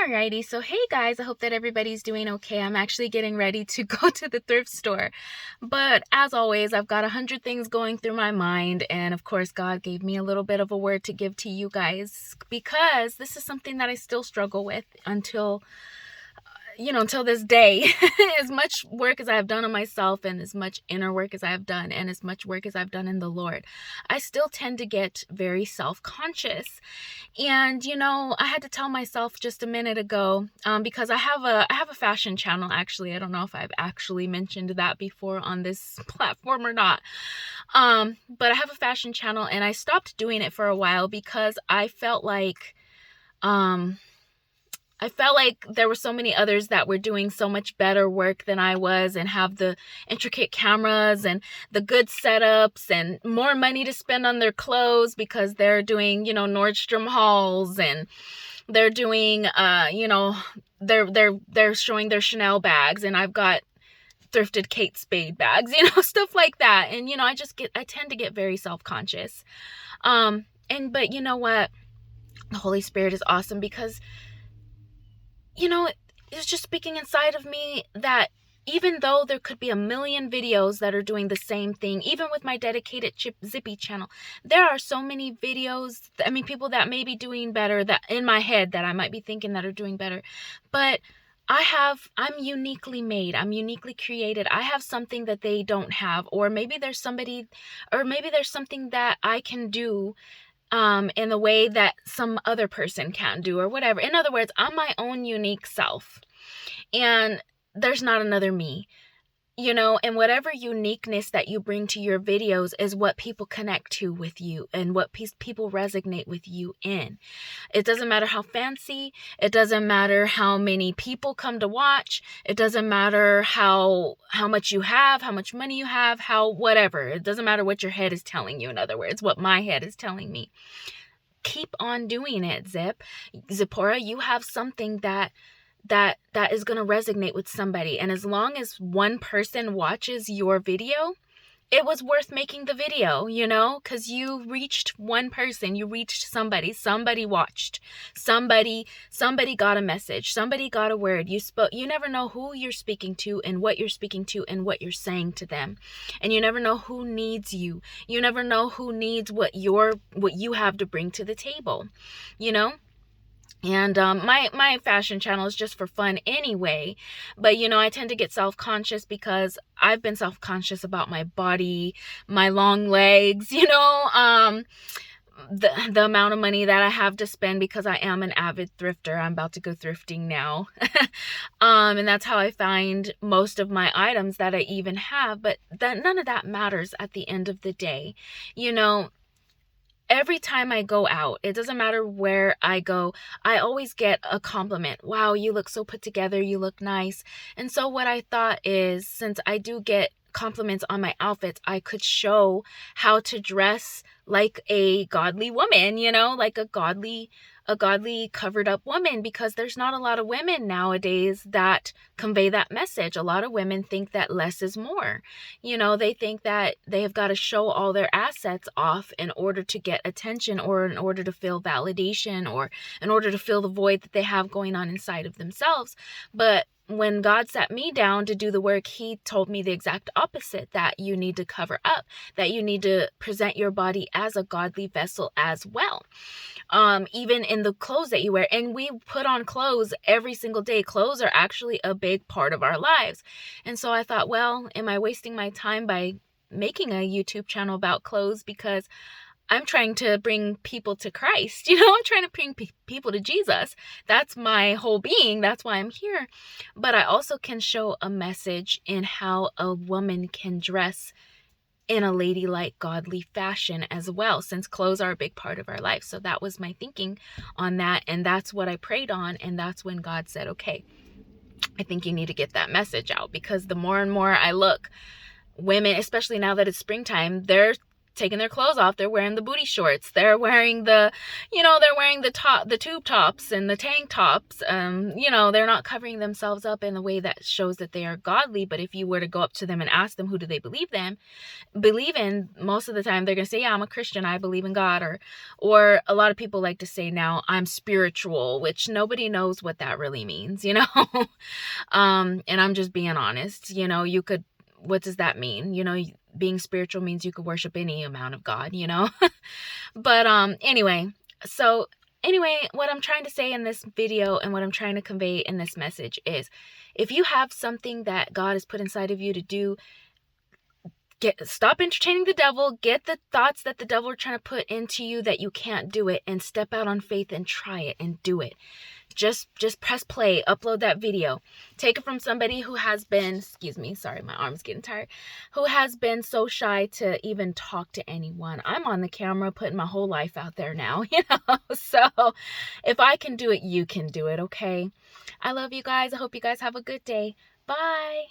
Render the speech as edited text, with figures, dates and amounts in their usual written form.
Alrighty, so hey guys, I hope that everybody's doing okay. I'm actually getting ready to go to the thrift store. But as always, I've got 100 things going through my mind. And of course, God gave me a little bit of a word to give to you guys because this is something that I still struggle with until this day. As much work as I have done on myself and as much inner work as I have done and as much work as I've done in the Lord, I still tend to get very self-conscious. And I had to tell myself just a minute ago, because I have a fashion channel. Actually, I don't know if I've actually mentioned that before on this platform or not. But I have a fashion channel, and I stopped doing it for a while because I felt like there were so many others that were doing so much better work than I was and have the intricate cameras and the good setups and more money to spend on their clothes because they're doing, Nordstrom hauls, and they're doing, they're showing their Chanel bags, and I've got thrifted Kate Spade bags, stuff like that. And, I tend to get very self-conscious. But you know what? The Holy Spirit is awesome because it's just speaking inside of me that even though there could be a million videos that are doing the same thing, even with my dedicated Zippy channel, there are so many videos, people that may be doing better, that in my head that I might be thinking that are doing better. But I'm uniquely made. I'm uniquely created. I have something that they don't have, or maybe there's something that I can do in the way that some other person can do, or whatever. In other words, I'm my own unique self, and there's not another me, and whatever uniqueness that you bring to your videos is what people connect to with you and what people resonate with you in. It doesn't matter how fancy, it doesn't matter how many people come to watch, it doesn't matter how much you have, how much money you have, whatever. It doesn't matter what your head is telling you. In other words, what my head is telling me. Keep on doing it, Zipporah. You have something that is going to resonate with somebody. And as long as one person watches your video, it was worth making the video, because you reached one person, you reached somebody watched, somebody got a message, somebody got a word. You never know who you're speaking to and what you're speaking to and what you're saying to them. And you never know who needs you. You never know who needs what you have to bring to the table, And my fashion channel is just for fun anyway. But, I tend to get self-conscious because I've been self-conscious about my body, my long legs, the amount of money that I have to spend because I am an avid thrifter. I'm about to go thrifting now. And that's how I find most of my items that I even have. But none of that matters at the end of the day. Every time I go out, it doesn't matter where I go, I always get a compliment. Wow, you look so put together. You look nice. And so what I thought is, since I do get compliments on my outfits, I could show how to dress like a godly woman, like a godly covered up woman, because there's not a lot of women nowadays that convey that message. A lot of women think that less is more. They think that they have got to show all their assets off in order to get attention, or in order to feel validation, or in order to fill the void that they have going on inside of themselves. But when God sat me down to do the work, he told me the exact opposite, that you need to cover up, that you need to present your body as a godly vessel as well. Even in the clothes that you wear. And we put on clothes every single day. Clothes are actually a big part of our lives. And so I thought, well, am I wasting my time by making a YouTube channel about clothes? Because I'm trying to bring people to Christ. I'm trying to bring people to Jesus. That's my whole being. That's why I'm here. But I also can show a message in how a woman can dress in a ladylike, godly fashion as well, since clothes are a big part of our life. So that was my thinking on that. And that's what I prayed on. And that's when God said, okay, I think you need to get that message out, because the more and more I look, women, especially now that it's springtime, they're taking their clothes off. They're wearing the booty shorts. They're wearing the, they're wearing the tube tops and the tank tops. They're not covering themselves up in a way that shows that they are godly. But if you were to go up to them and ask them, who do they believe in, most of the time they're gonna say, yeah, I'm a Christian, I believe in God. Or a lot of people like to say now, I'm spiritual, which nobody knows what that really means. And I'm just being honest. You could, what does that mean? Being spiritual means you could worship any amount of God. But anyway, what I'm trying to say in this video and what I'm trying to convey in this message is, if you have something that God has put inside of you to do, stop entertaining the devil. Get the thoughts that the devil are trying to put into you that you can't do it, and step out on faith and try it and do it. Just press play, upload that video. Take it from somebody who has been, excuse me, sorry, my arm's getting tired, who has been so shy to even talk to anyone. I'm on the camera putting my whole life out there now, so if I can do it, you can do it, okay? I love you guys. I hope you guys have a good day. Bye.